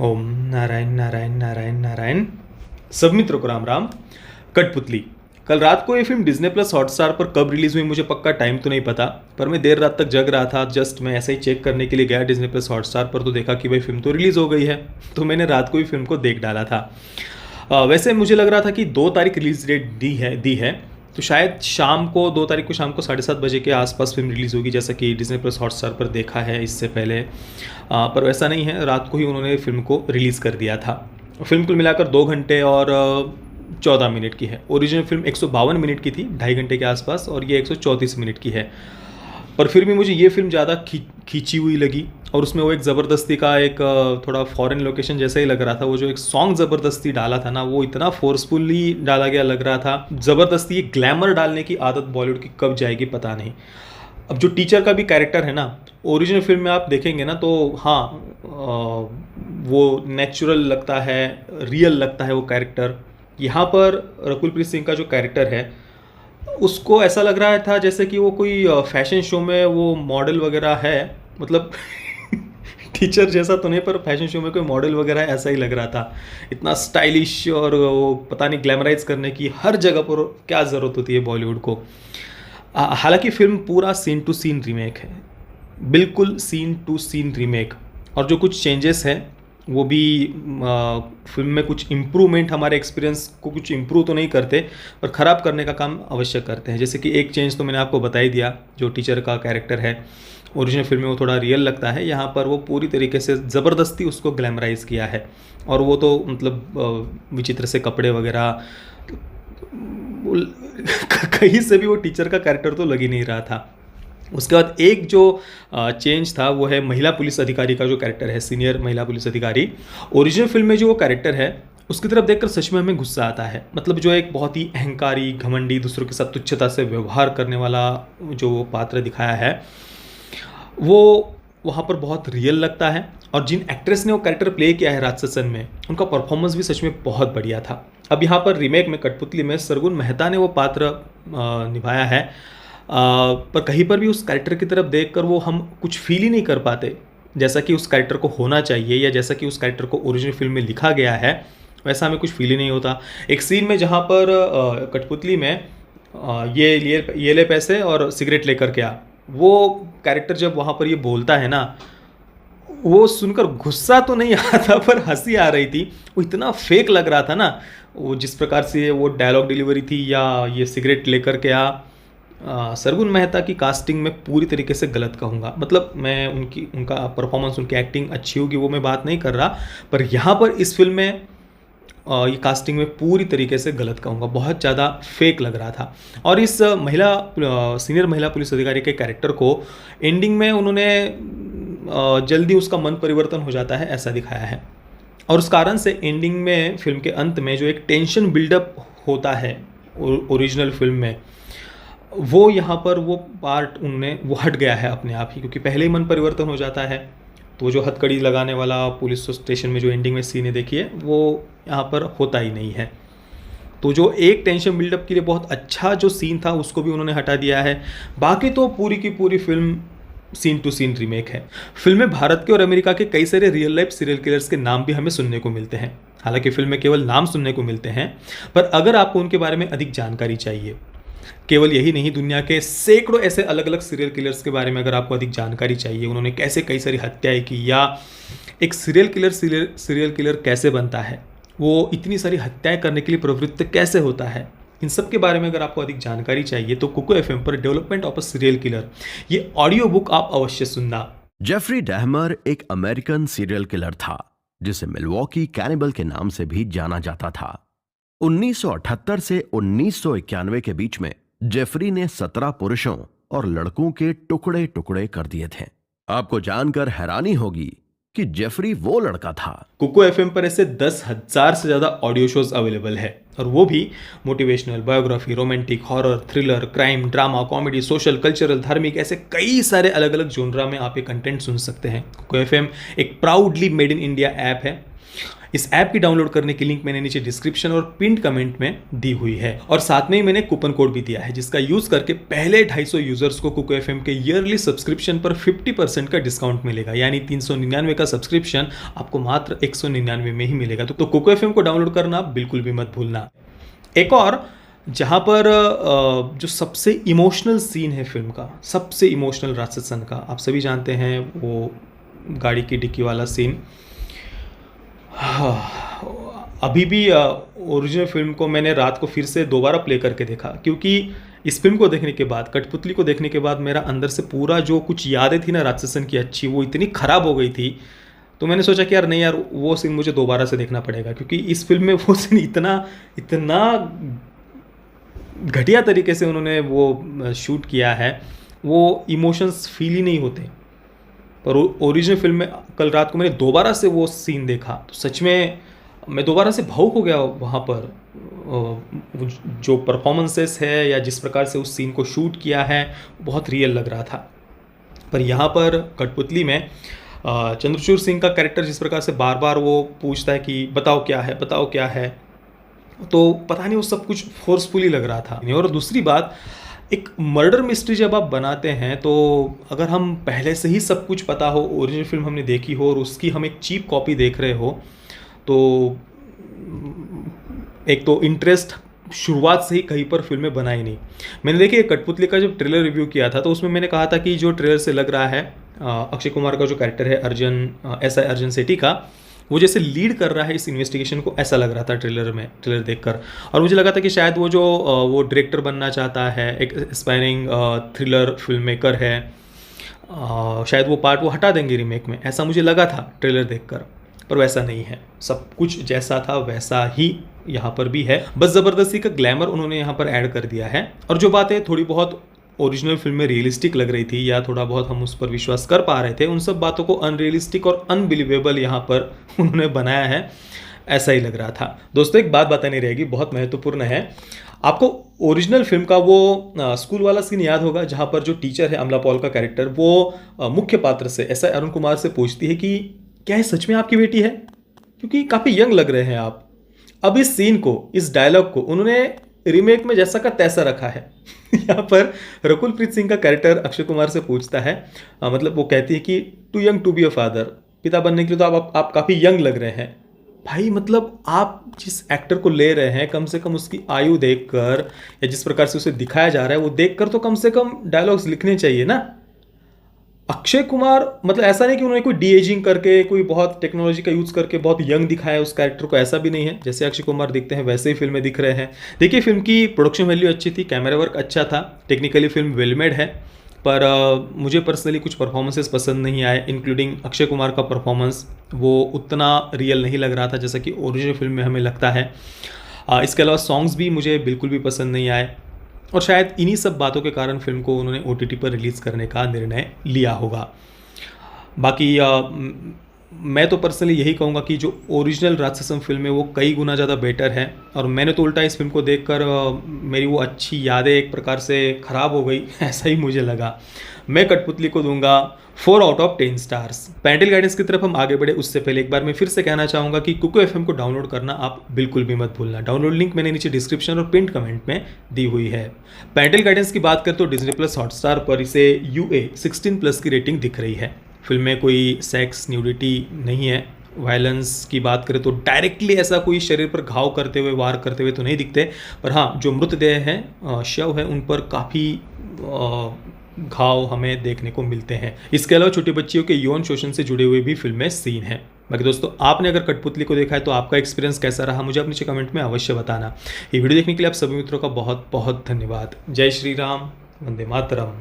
ओम नारायण नारायण नारायण नारायण। सब मित्रों को राम राम। कठपुतली कल रात को ये फिल्म डिज्नी प्लस हॉटस्टार पर कब रिलीज हुई मुझे पक्का टाइम तो नहीं पता, पर मैं देर रात तक जग रहा था। जस्ट मैं ऐसे ही चेक करने के लिए गया डिज्नी प्लस हॉटस्टार पर, तो देखा कि भाई फिल्म तो रिलीज हो गई है। तो मैंने रात को ही फिल्म को देख डाला था। वैसे मुझे लग रहा था कि 2 तारीख रिलीज डेट दी है, तो शायद शाम को 2 तारीख को शाम को 7:30 बजे के आसपास फिल्म रिलीज़ होगी, जैसा कि डिज्नी प्लस हॉटस्टार पर देखा है इससे पहले। पर वैसा नहीं है, रात को ही उन्होंने फिल्म को रिलीज़ कर दिया था। फिल्म कुल मिलाकर 2 घंटे और 14 मिनट की है। ओरिजिनल फिल्म 152 मिनट की थी, 2.5 घंटे के आसपास, और ये 134 मिनट की है। पर फिर भी मुझे ये फिल्म ज़्यादा खींची हुई लगी, और उसमें वो एक ज़बरदस्ती का एक थोड़ा फॉरेन लोकेशन जैसा ही लग रहा था। वो जो एक सॉन्ग ज़बरदस्ती डाला था ना, वो इतना फोर्सफुली डाला गया लग रहा था। ज़बरदस्ती ये ग्लैमर डालने की आदत बॉलीवुड की कब जाएगी पता नहीं। अब जो टीचर का भी कैरेक्टर है ना, ओरिजिनल फिल्म में आप देखेंगे ना, तो हाँ, वो नेचुरल लगता है, रियल लगता है वो कैरेक्टर। यहाँ पर रकुलप्रीत सिंह का जो कैरेक्टर है, उसको ऐसा लग रहा था जैसे कि वो कोई फैशन शो में वो मॉडल वगैरह है। मतलब टीचर जैसा तो नहीं, पर फैशन शो में कोई मॉडल वगैरह है, ऐसा ही लग रहा था। इतना स्टाइलिश, और वो पता नहीं ग्लैमराइज करने की हर जगह पर क्या ज़रूरत होती है बॉलीवुड को। हालांकि फिल्म पूरा सीन टू सीन रीमेक है, बिल्कुल सीन टू सीन रीमेक। और जो कुछ चेंजेस हैं वो भी फिल्म में कुछ इम्प्रूवमेंट, हमारे एक्सपीरियंस को कुछ इम्प्रूव तो नहीं करते, पर ख़राब करने का काम अवश्य करते हैं। जैसे कि एक चेंज तो मैंने आपको बता ही दिया, जो टीचर का कैरेक्टर है ओरिजिनल फिल्म में वो थोड़ा रियल लगता है, यहाँ पर वो पूरी तरीके से ज़बरदस्ती उसको ग्लैमराइज किया है। और वो तो मतलब विचित्र से कपड़े वगैरह, कहीं से भी वो टीचर का कैरेक्टर तो लग ही नहीं रहा था। उसके बाद एक जो चेंज था वो है महिला पुलिस अधिकारी का जो कैरेक्टर है, सीनियर महिला पुलिस अधिकारी। ओरिजिनल फिल्म में जो वो कैरेक्टर है, उसकी तरफ देखकर सच में हमें गुस्सा आता है। मतलब जो एक बहुत ही अहंकारी, घमंडी, दूसरों के साथ तुच्छता से व्यवहार करने वाला जो वो पात्र दिखाया है, वो वहाँ पर बहुत रियल लगता है। और जिन एक्ट्रेस ने वो कैरेक्टर प्ले किया है राजससन में, उनका परफॉर्मेंस भी सच में बहुत बढ़िया था। अब यहाँ पर रीमेक में कठपुतली में सरगुन मेहता ने वो पात्र निभाया है, पर कहीं पर भी उस कैरेक्टर की तरफ देखकर वो हम कुछ फील ही नहीं कर पाते, जैसा कि उस कैरेक्टर को होना चाहिए, या जैसा कि उस कैरेक्टर को ओरिजिनल फिल्म में लिखा गया है, वैसा हमें कुछ फील ही नहीं होता। एक सीन में जहाँ पर कठपुतली में ये ले पैसे और सिगरेट लेकर के आ, वो कैरेक्टर जब वहाँ पर ये बोलता है ना, वो सुनकर गुस्सा तो नहीं आता, पर हंसी आ रही थी। वो इतना फेक लग रहा था ना, वो जिस प्रकार से वो डायलॉग डिलीवरी थी, या ये सिगरेट लेकर के आ। सरगुन मेहता की कास्टिंग में पूरी तरीके से गलत कहूँगा। मतलब मैं उनका परफॉर्मेंस, उनकी एक्टिंग अच्छी होगी वो मैं बात नहीं कर रहा, पर यहाँ पर इस फिल्म में ये कास्टिंग में पूरी तरीके से गलत कहूँगा, बहुत ज़्यादा फेक लग रहा था। और इस सीनियर महिला पुलिस अधिकारी के कैरेक्टर को एंडिंग में उन्होंने जल्दी उसका मन परिवर्तन हो जाता है ऐसा दिखाया है। और उस कारण से एंडिंग में, फिल्म के अंत में जो एक टेंशन बिल्डअप होता है ओरिजिनल फिल्म में, वो यहाँ पर वो पार्ट उनने वो हट गया है अपने आप ही, क्योंकि पहले ही मन परिवर्तन हो जाता है। तो वो जो हथकड़ी लगाने वाला पुलिस स्टेशन में जो एंडिंग में सीन है देखिए, वो यहाँ पर होता ही नहीं है। तो जो एक टेंशन बिल्डअप के लिए बहुत अच्छा जो सीन था, उसको भी उन्होंने हटा दिया है। बाकी तो पूरी की पूरी film scene to scene remake है। फिल्म में भारत के और अमेरिका के कई सारे रियल लाइफ सीरियल किलर्स के नाम भी हमें सुनने को मिलते हैं। हालांकि फिल्म में केवल नाम सुनने को मिलते हैं, पर अगर आपको उनके बारे में अधिक जानकारी चाहिए, केवल यही नहीं, दुनिया के सैकड़ों ऐसे अलग अलग सीरियल किलर्स के बारे में अगर आपको अधिक जानकारी चाहिए, उन्होंने कैसे कई सारी हत्याएं की, या एक सीरियल किलर कैसे बनता है, वो इतनी सारी हत्याएं करने के लिए प्रवृत्त कैसे होता है, इन सब के बारे में अगर आपको अधिक जानकारी चाहिए, तो कुको एफएम पर development of a serial killer ये ऑडियो बुक आप अवश्य सुनना। जेफरी डहमर एक अमेरिकन सीरियल किलर था, जिसे मिल्वॉकी कैनिबल के नाम से भी जाना जाता था। 1978 से 1991 के बीच में जेफरी ने 17 पुरुषों और लड़कों के टुकड़े टुकड़े कर दिए थे। आपको जानकर हैरानी होगी कि जेफरी वो लड़का था। कुको एफएम पर ऐसे 10,000 से ज़्यादा ऑडियो शोज अवेलेबल है, और वो भी motivational, biography, romantic, horror, thriller, crime, drama, comedy, social, cultural, धार्मिक, ऐसे कई सारे अलग अलग जोनरा में आप ये कंटेंट सुन सकते हैं। कुको एफएम एक proudly made in India app है। इस ऐप की डाउनलोड करने की लिंक मैंने नीचे डिस्क्रिप्शन और पिन कमेंट में दी हुई है, और साथ में ही मैंने कूपन कोड भी दिया है जिसका यूज करके पहले 250 यूजर्स को कुको एफएम के ईयरली सब्सक्रिप्शन पर 50% का डिस्काउंट मिलेगा। यानी 399 का सब्सक्रिप्शन आपको मात्र 199 में ही मिलेगा। तो कुको एफएम को डाउनलोड करना बिल्कुल भी मत भूलना। एक और जहाँ पर जो सबसे इमोशनल सीन है फिल्म का, सबसे इमोशनल राक्षसन का, आप सभी जानते हैं वो गाड़ी की डिक्की वाला सीन। अभी भी ओरिजिनल फिल्म को मैंने रात को फिर से दोबारा प्ले करके देखा, क्योंकि इस फिल्म को देखने के बाद, कठपुतली को देखने के बाद मेरा अंदर से पूरा जो कुछ यादें थी ना राक्षसन की अच्छी, वो इतनी ख़राब हो गई थी। तो मैंने सोचा कि यार नहीं यार, वो सीन मुझे दोबारा से देखना पड़ेगा, क्योंकि इस फिल्म में वो सीन इतना घटिया तरीके से उन्होंने वो शूट किया है, वो इमोशंस फील ही नहीं होते। पर ओरिजिनल फिल्म में कल रात को मैंने दोबारा से वो सीन देखा तो सच में मैं दोबारा से भावुक हो गया वहाँ पर। जो परफॉर्मेंसेस है या जिस प्रकार से उस सीन को शूट किया है बहुत रियल लग रहा था। पर यहाँ पर कठपुतली में चंद्रचूड़ सिंह का कैरेक्टर जिस प्रकार से बार बार वो पूछता है कि बताओ क्या है, बताओ क्या है, तो पता नहीं वो सब कुछ फोर्सफुली लग रहा था। और दूसरी बात, एक मर्डर मिस्ट्री जब आप बनाते हैं तो अगर हम पहले से ही सब कुछ पता हो, ओरिजिनल फिल्म हमने देखी हो और उसकी हम एक चीप कॉपी देख रहे हो, तो एक तो इंटरेस्ट शुरुआत से ही कहीं पर फिल्म में बना ही नहीं। मैंने देखिए कठपुतली का जब ट्रेलर रिव्यू किया था तो उसमें मैंने कहा था कि जो ट्रेलर से लग रहा है अक्षय कुमार का जो कैरेक्टर है अर्जुन सेठी का, वो जैसे लीड कर रहा है इस इन्वेस्टिगेशन को, ऐसा लग रहा था ट्रेलर देखकर। और मुझे लगा था कि शायद वो डायरेक्टर बनना चाहता है, एक एस्पायरिंग थ्रिलर फिल्म मेकर है, शायद वो पार्ट वो हटा देंगे रीमेक में, ऐसा मुझे लगा था ट्रेलर देखकर। पर वैसा नहीं है, सब कुछ जैसा था वैसा ही यहाँ पर भी है, बस ज़बरदस्ती का ग्लैमर उन्होंने यहाँ पर ऐड कर दिया है। और जो बातें थोड़ी बहुत ओरिजिनल फिल्म में रियलिस्टिक लग रही थी या थोड़ा बहुत हम उस पर विश्वास कर पा रहे थे, उन सब बातों को अनरियलिस्टिक और अनबिलीवेबल यहाँ पर उन्होंने बनाया है, ऐसा ही लग रहा था। दोस्तों एक बात बतानी रहेगी, बहुत महत्वपूर्ण है। आपको ओरिजिनल फिल्म का वो स्कूल वाला सीन याद होगा जहाँ पर जो टीचर है अमला पॉल का कैरेक्टर, वो मुख्य पात्र से ऐसा अरुण कुमार से पूछती है कि क्या ये सच में आपकी बेटी है, क्योंकि काफ़ी यंग लग रहे हैं आप। अब इस सीन को, इस डायलॉग को उन्होंने रीमेक में जैसा का तैसा रखा है। यहाँ पर रकुल प्रीत सिंह का कैरेक्टर अक्षय कुमार से पूछता है, मतलब वो कहती है कि too young to be a father, पिता बनने के लिए तो आप काफ़ी यंग लग रहे हैं। भाई मतलब आप जिस एक्टर को ले रहे हैं, कम से कम उसकी आयु देखकर या जिस प्रकार से उसे दिखाया जा रहा है वो देखकर तो कम से कम डायलॉग्स लिखने चाहिए ना। अक्षय कुमार मतलब ऐसा नहीं कि उन्होंने कोई डी एजिंग करके, कोई बहुत टेक्नोलॉजी का यूज़ करके बहुत यंग दिखाया उस कैरेक्टर को, ऐसा भी नहीं है। जैसे अक्षय कुमार दिखते हैं वैसे ही फिल्म में दिख रहे हैं। देखिए फिल्म की प्रोडक्शन वैल्यू अच्छी थी, कैमरा वर्क अच्छा था, टेक्निकली फिल्म वेल मेड है, पर मुझे पर्सनली कुछ परफॉर्मेंसेस पसंद नहीं आए, इंक्लूडिंग अक्षय कुमार का परफॉर्मेंस वो उतना रियल नहीं लग रहा था जैसा कि ओरिजिनल फिल्म में हमें लगता है। इसके अलावा सॉन्ग्स भी मुझे बिल्कुल भी पसंद नहीं आए, और शायद इन्हीं सब बातों के कारण फिल्म को उन्होंने OTT पर रिलीज़ करने का निर्णय लिया होगा। बाकी मैं तो पर्सनली यही कहूँगा कि जो ओरिजिनल राक्षसन फिल्म है वो कई गुना ज़्यादा बेटर है, और मैंने तो उल्टा इस फिल्म को देखकर मेरी वो अच्छी यादें एक प्रकार से ख़राब हो गई, ऐसा ही मुझे लगा। मैं कठपुतली को दूंगा 4 out of 10 stars. Parental guidance की तरफ हम आगे बढ़े उससे पहले एक बार मैं फिर से कहना चाहूँगा कि कुको FM को डाउनलोड करना आप बिल्कुल भी मत भूलना। डाउनलोड लिंक मैंने नीचे डिस्क्रिप्शन और पिन कमेंट में दी हुई है। पेरेंटल गाइडेंस की बात करें तो डिज्नी प्लस हॉटस्टार पर इसे UA 16+ की रेटिंग दिख रही है। फिल्म में कोई सेक्स, न्यूडिटी नहीं है। वायलेंस की बात करें तो डायरेक्टली ऐसा कोई शरीर पर घाव करते हुए, वार करते हुए तो नहीं दिखते, पर हाँ जो मृतदेह हैं, शव है, उन पर काफ़ी घाव हमें देखने को मिलते हैं। इसके अलावा छोटी बच्चियों के यौन शोषण से जुड़े हुए भी फिल्म में सीन है। बाकी दोस्तों आपने अगर कठपुतली को देखा है तो आपका एक्सपीरियंस कैसा रहा मुझे आप नीचे कमेंट में अवश्य बताना। ये वीडियो देखने के लिए आप सभी मित्रों का बहुत बहुत धन्यवाद। जय श्री राम, वंदे मातरम।